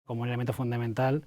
como un elemento fundamental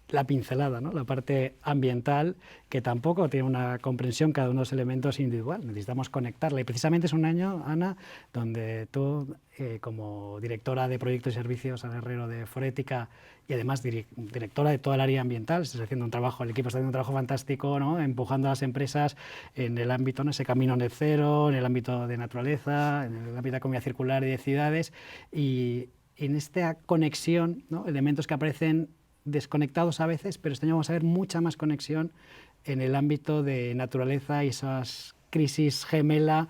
la pincelada, ¿no? La parte ambiental, que tampoco tiene una comprensión cada uno de los elementos individual. Necesitamos conectarla. Y precisamente es un año, Ana, donde tú, como directora de proyectos y servicios al Herrero de Forética y además directora de toda el área ambiental, estás haciendo un trabajo, el equipo está haciendo un trabajo fantástico, ¿no? Empujando a las empresas en el ámbito, ¿no? Ese camino net cero, en el ámbito de naturaleza, en el ámbito de economía circular y de ciudades. Y en esta conexión, ¿no? Elementos que aparecen desconectados a veces, pero este año vamos a ver mucha más conexión en el ámbito de naturaleza y esas crisis gemela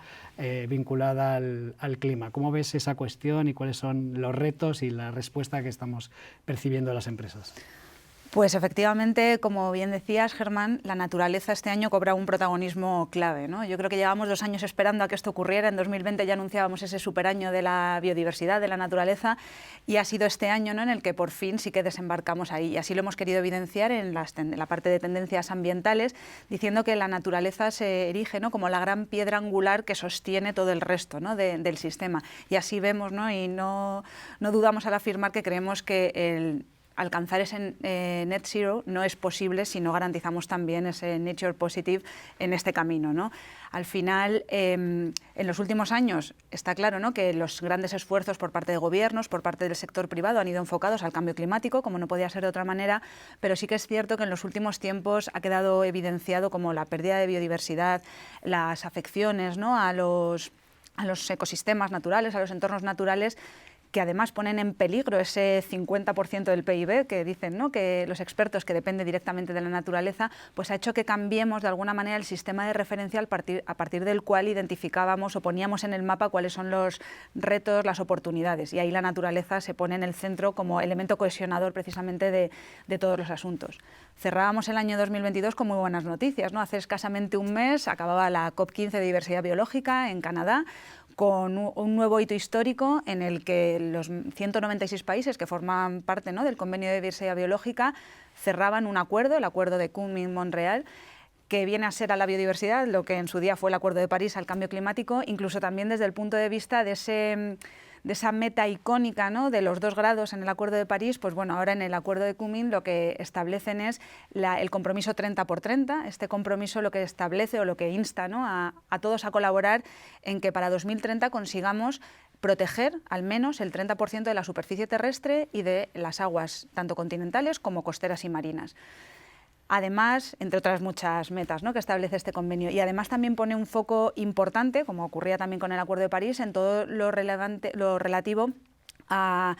vinculada al clima. ¿Cómo ves esa cuestión y cuáles son los retos y la respuesta que estamos percibiendo de las empresas? Pues efectivamente, como bien decías, Germán, la naturaleza este año cobra un protagonismo clave, ¿no? Yo creo que llevamos 2 años esperando a que esto ocurriera. En 2020 ya anunciábamos ese superaño de la biodiversidad, de la naturaleza, y ha sido este año, ¿no?, en el que por fin sí que desembarcamos ahí. Y así lo hemos querido evidenciar en la parte de tendencias ambientales, diciendo que la naturaleza se erige, ¿no?, como la gran piedra angular que sostiene todo el resto, ¿no?, del sistema. Y así vemos, ¿no?, y no dudamos al afirmar que creemos que alcanzar ese net zero no es posible si no garantizamos también ese nature positive en este camino, ¿no? Al final, en los últimos años está claro, ¿no?, que los grandes esfuerzos por parte de gobiernos, por parte del sector privado han ido enfocados al cambio climático, como no podía ser de otra manera, pero sí que es cierto que en los últimos tiempos ha quedado evidenciado como la pérdida de biodiversidad, las afecciones, ¿no?, a los ecosistemas naturales, a los entornos naturales, que además ponen en peligro ese 50% del PIB que dicen, ¿no?, que los expertos, que depende directamente de la naturaleza, pues ha hecho que cambiemos de alguna manera el sistema de referencia a partir del cual identificábamos o poníamos en el mapa cuáles son los retos, las oportunidades, y ahí la naturaleza se pone en el centro como elemento cohesionador precisamente de todos los asuntos. Cerrábamos el año 2022 con muy buenas noticias, ¿no? Hace escasamente un mes acababa la COP15 de diversidad biológica en Canadá, con un nuevo hito histórico en el que los 196 países que forman parte, ¿no?, del Convenio de Diversidad Biológica cerraban un acuerdo, el Acuerdo de Kunming-Montreal, que viene a ser a la biodiversidad lo que en su día fue el Acuerdo de París al cambio climático, incluso también desde el punto de vista de esa meta icónica, ¿no?, de los 2 grados en el Acuerdo de París. Pues bueno, ahora en el Acuerdo de Kunming lo que establecen es el compromiso 30 por 30. Este compromiso lo que establece o lo que insta, ¿no?, a todos a colaborar en que para 2030 consigamos proteger al menos el 30% de la superficie terrestre y de las aguas, tanto continentales como costeras y marinas. Además, entre otras muchas metas, ¿no?, que establece este convenio. Y además también pone un foco importante, como ocurría también con el Acuerdo de París, en todo lo relativo a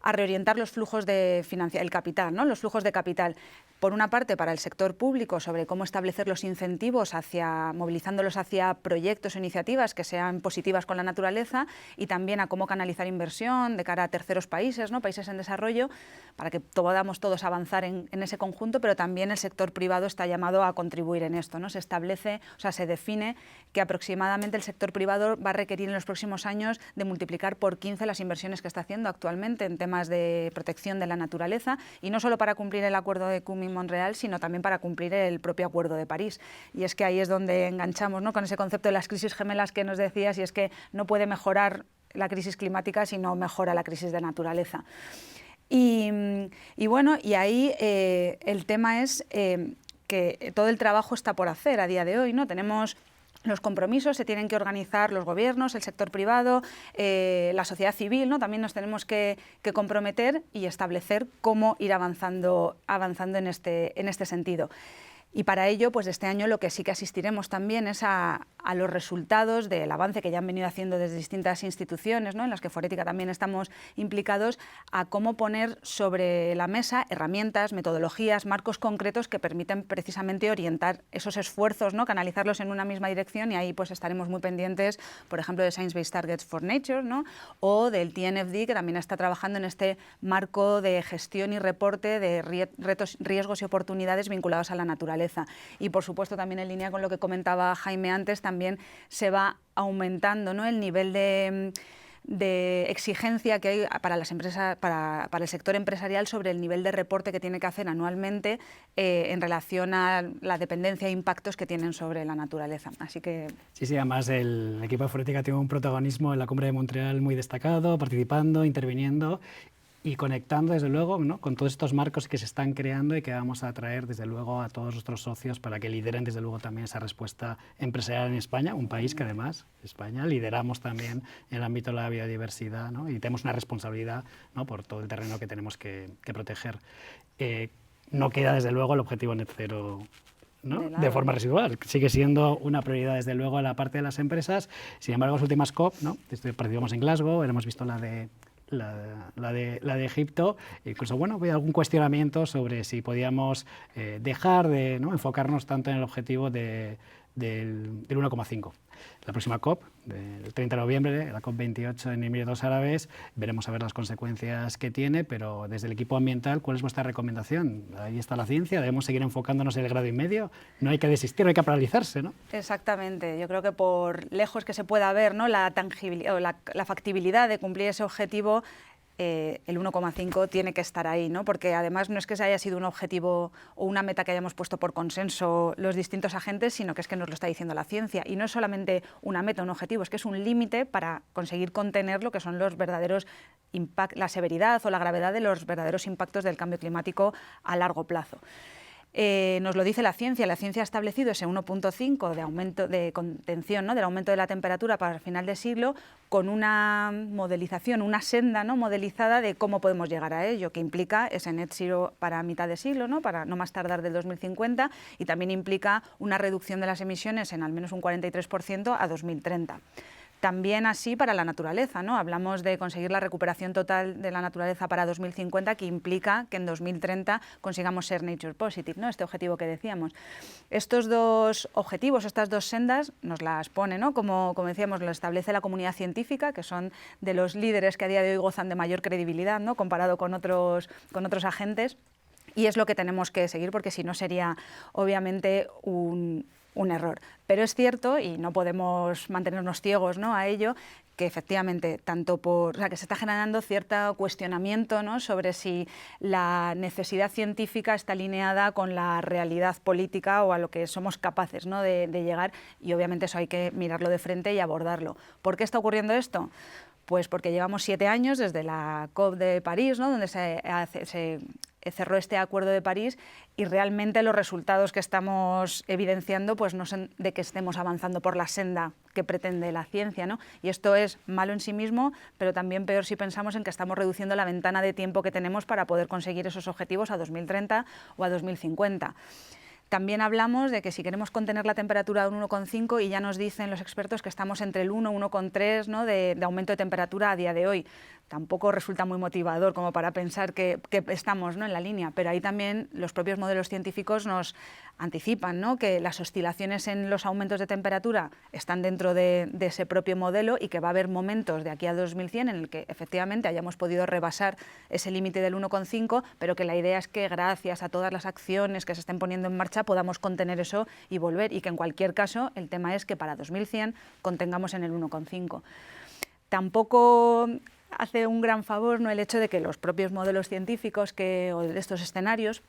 reorientar los flujos de el capital, ¿no?, los flujos de capital. Por una parte, para el sector público, sobre cómo establecer los incentivos movilizándolos hacia proyectos o iniciativas que sean positivas con la naturaleza, y también a cómo canalizar inversión de cara a terceros países, ¿no?, países en desarrollo, para que podamos todos avanzar en ese conjunto, pero también el sector privado está llamado a contribuir en esto, ¿no? Se define que aproximadamente el sector privado va a requerir en los próximos años de multiplicar por 15 las inversiones que está haciendo actualmente en temas de protección de la naturaleza, y no solo para cumplir el Acuerdo de Kunming-Montreal, sino también para cumplir el propio Acuerdo de París. Y es que ahí es donde enganchamos, ¿no?, con ese concepto de las crisis gemelas que nos decías, y es que no puede mejorar la crisis climática si no mejora la crisis de naturaleza. Y bueno, y ahí el tema es que todo el trabajo está por hacer a día de hoy, ¿no? Tenemos los compromisos, se tienen que organizar los gobiernos, el sector privado, la sociedad civil, ¿no? También nos tenemos que comprometer y establecer cómo ir avanzando en este sentido. Y para ello, pues este año lo que sí que asistiremos también es a los resultados del avance que ya han venido haciendo desde distintas instituciones, ¿no?, en las que Forética también estamos implicados, a cómo poner sobre la mesa herramientas, metodologías, marcos concretos que permiten precisamente orientar esos esfuerzos, ¿no?, canalizarlos en una misma dirección, y ahí pues estaremos muy pendientes, por ejemplo, de Science Based Targets for Nature, ¿no?, o del TNFD, que también está trabajando en este marco de gestión y reporte de retos, riesgos y oportunidades vinculados a la naturaleza. Y por supuesto también en línea con lo que comentaba Jaime antes, también se va aumentando, ¿no?, el nivel de exigencia que hay para las empresas, para el sector empresarial, sobre el nivel de reporte que tiene que hacer anualmente en relación a la dependencia e impactos que tienen sobre la naturaleza. Así que... Sí, además el equipo de Forética tiene un protagonismo en la Cumbre de Montreal muy destacado, participando, interviniendo. y conectando, desde luego, ¿no?, con todos estos marcos que se están creando y que vamos a traer, desde luego, a todos nuestros socios para que lideren, desde luego, también esa respuesta empresarial en España, un país que, además, España, lideramos también en el ámbito de la biodiversidad, ¿no?, y tenemos una responsabilidad, ¿no?, por todo el terreno que tenemos que proteger. No queda, desde luego, el objetivo net cero, ¿no?, de forma residual. Sigue siendo una prioridad, desde luego, a la parte de las empresas. Sin embargo, las últimas COP, ¿no?, participamos en Glasgow, hemos visto la de Egipto, incluso, bueno, había algún cuestionamiento sobre si podíamos dejar de, ¿no?, enfocarnos tanto en el objetivo del 1,5. La próxima COP, del 30 de noviembre, la COP28 en Emiratos Árabes, veremos a ver las consecuencias que tiene, pero desde el equipo ambiental, ¿cuál es vuestra recomendación? Ahí está la ciencia, debemos seguir enfocándonos en el 1,5 grados, no hay que desistir, no hay que paralizarse, ¿no? Exactamente, yo creo que por lejos que se pueda ver, ¿no?, la tangibilidad o la factibilidad de cumplir ese objetivo, el 1,5 tiene que estar ahí, ¿no?, porque además no es que se haya sido un objetivo o una meta que hayamos puesto por consenso los distintos agentes, sino que es que nos lo está diciendo la ciencia. Y no es solamente una meta, un objetivo, es que es un límite para conseguir contener lo que son los verdaderos la severidad o la gravedad de los verdaderos impactos del cambio climático a largo plazo. Nos lo dice la ciencia ha establecido ese 1,5 de aumento de contención, ¿no?, del aumento de la temperatura para el final de siglo, con una modelización, una senda, ¿no?, modelizada de cómo podemos llegar a ello, que implica ese net zero para mitad de siglo, ¿no?, para no más tardar del 2050, y también implica una reducción de las emisiones en al menos un 43% a 2030. También así para la naturaleza, ¿no? Hablamos de conseguir la recuperación total de la naturaleza para 2050, que implica que en 2030 consigamos ser nature positive, ¿no?, este objetivo que decíamos. Estos dos objetivos, estas dos sendas, nos las pone, ¿no?, como decíamos, lo establece la comunidad científica, que son de los líderes que a día de hoy gozan de mayor credibilidad, ¿no?, comparado con otros agentes, y es lo que tenemos que seguir, porque si no sería obviamente un error. Pero es cierto, y no podemos mantenernos ciegos, ¿no?, a ello, que efectivamente que se está generando cierto cuestionamiento, ¿no?, sobre si la necesidad científica está alineada con la realidad política o a lo que somos capaces, ¿no?, de llegar, y obviamente eso hay que mirarlo de frente y abordarlo. ¿Por qué está ocurriendo esto? Pues porque llevamos 7 años desde la COP de París, ¿no?, donde se cerró este Acuerdo de París, y realmente los resultados que estamos evidenciando pues no son de que estemos avanzando por la senda que pretende la ciencia, ¿no? Y esto es malo en sí mismo, pero también peor si pensamos en que estamos reduciendo la ventana de tiempo que tenemos para poder conseguir esos objetivos a 2030 o a 2050. También hablamos de que si queremos contener la temperatura de un 1,5, y ya nos dicen los expertos que estamos entre el 1 y 1,3, ¿no?, de aumento de temperatura a día de hoy. Tampoco resulta muy motivador como para pensar que estamos, ¿no?, en la línea, pero ahí también los propios modelos científicos nos anticipan, ¿no?, que las oscilaciones en los aumentos de temperatura están dentro de ese propio modelo, y que va a haber momentos de aquí a 2100 en el que efectivamente hayamos podido rebasar ese límite del 1,5, pero que la idea es que gracias a todas las acciones que se estén poniendo en marcha podamos contener eso y volver, y que en cualquier caso el tema es que para 2100 contengamos en el 1,5. Tampoco hace un gran favor, ¿no?, el hecho de que los propios modelos científicos o de estos escenarios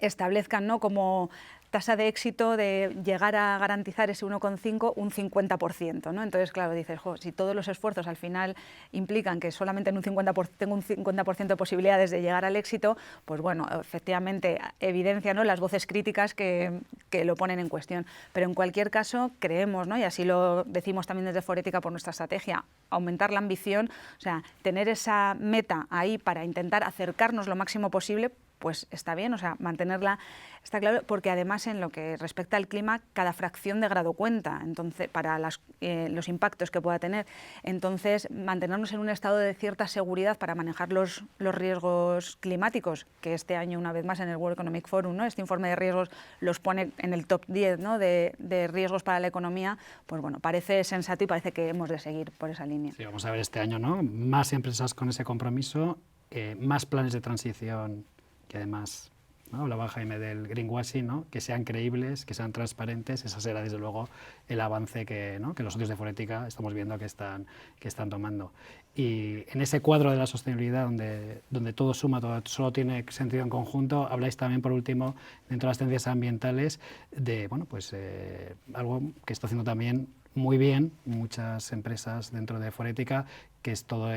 establezcan, ¿no?, como tasa de éxito de llegar a garantizar ese 1,5 un 50%, ¿no? Entonces, claro, dices, si todos los esfuerzos al final implican que solamente tengo un 50% de posibilidades de llegar al éxito, pues bueno, efectivamente evidencia, ¿no?, las voces críticas que lo ponen en cuestión. Pero en cualquier caso creemos, ¿no?, y así lo decimos también desde Forética por nuestra estrategia, aumentar la ambición, o sea, tener esa meta ahí para intentar acercarnos lo máximo posible, pues está bien, o sea, mantenerla, está claro, porque además en lo que respecta al clima, cada fracción de grado cuenta, entonces, para los impactos que pueda tener. Entonces, mantenernos en un estado de cierta seguridad para manejar los riesgos climáticos, que este año, una vez más, en el World Economic Forum, ¿no?, este informe de riesgos los pone en el top 10, ¿no?, de riesgos para la economía, pues bueno, parece sensato y parece que hemos de seguir por esa línea. Sí, vamos a ver este año, ¿no?, más empresas con ese compromiso, más planes de transición, que además, ¿no?, hablaba Jaime del greenwashing, ¿no?, que sean creíbles, que sean transparentes. Ese será desde luego el avance que los socios de Forética estamos viendo que están tomando. Y en ese cuadro de la sostenibilidad donde todo suma, todo solo tiene sentido en conjunto, habláis también, por último, dentro de las tendencias ambientales, de algo que está haciendo también muy bien muchas empresas dentro de Forética, que es toda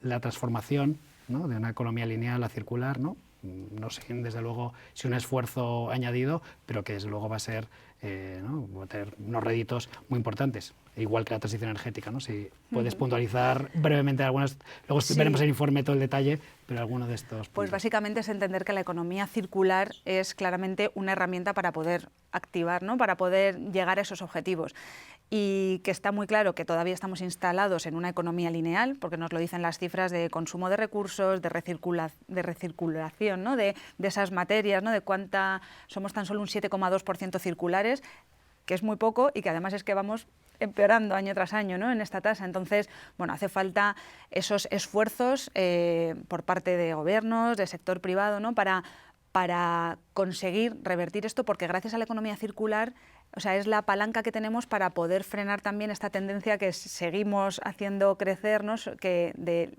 la transformación ¿no? De una economía lineal a circular, ¿no? No sé, desde luego, si un esfuerzo añadido, pero que desde luego va a ser, ¿no? Va a tener unos réditos muy importantes, igual que la transición energética, ¿no? Si puedes puntualizar brevemente algunas, luego veremos el informe todo el detalle, pero alguno de estos puntos. Pues básicamente es entender que la economía circular es claramente una herramienta para poder activar, ¿no? Para poder llegar a esos objetivos. Y que está muy claro que todavía estamos instalados en una economía lineal, porque nos lo dicen las cifras de consumo de recursos, de recirculación, ¿no? de esas materias, ¿no? De cuánta somos tan solo un 7,2% circulares, que es muy poco y que además es que vamos empeorando año tras año, ¿no? En esta tasa. Entonces, bueno, hace falta esos esfuerzos por parte de gobiernos, del sector privado, ¿no? Para conseguir revertir esto, porque gracias a la economía circular, o sea, es la palanca que tenemos para poder frenar también esta tendencia que seguimos haciendo crecernos, que de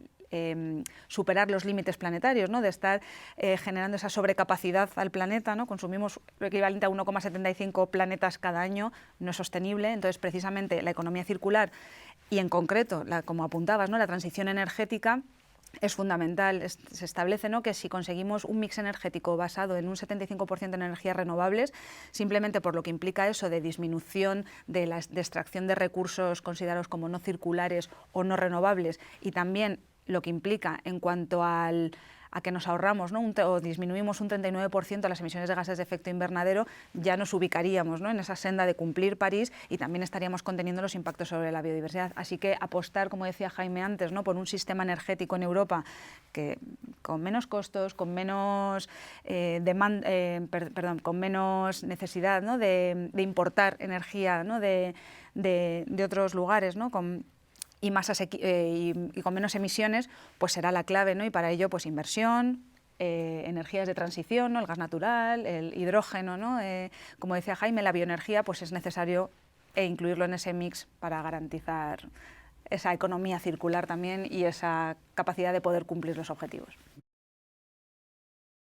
superar los límites planetarios, ¿no? De estar generando esa sobrecapacidad al planeta, ¿no? Consumimos lo equivalente a 1,75 planetas cada año, no es sostenible. Entonces, precisamente la economía circular y en concreto, como apuntabas, ¿no? La transición energética es fundamental. Se establece, ¿no? Que si conseguimos un mix energético basado en un 75% en energías renovables, simplemente por lo que implica eso de disminución de la extracción de recursos considerados como no circulares o no renovables, y también lo que implica en cuanto a que nos ahorramos, ¿no? O disminuimos un 39% las emisiones de gases de efecto invernadero, ya nos ubicaríamos, ¿no? En esa senda de cumplir París, y también estaríamos conteniendo los impactos sobre la biodiversidad. Así que apostar, como decía Jaime antes, ¿no? Por un sistema energético en Europa que con menos costos, con menos con menos necesidad, ¿no? de importar energía, ¿no? de otros lugares, ¿no? Y con menos emisiones, pues será la clave, ¿no? Y para ello, pues inversión, energías de transición, ¿no? El gas natural, el hidrógeno, ¿no? Como decía Jaime, la bioenergía, pues es necesario incluirlo en ese mix para garantizar esa economía circular también y esa capacidad de poder cumplir los objetivos.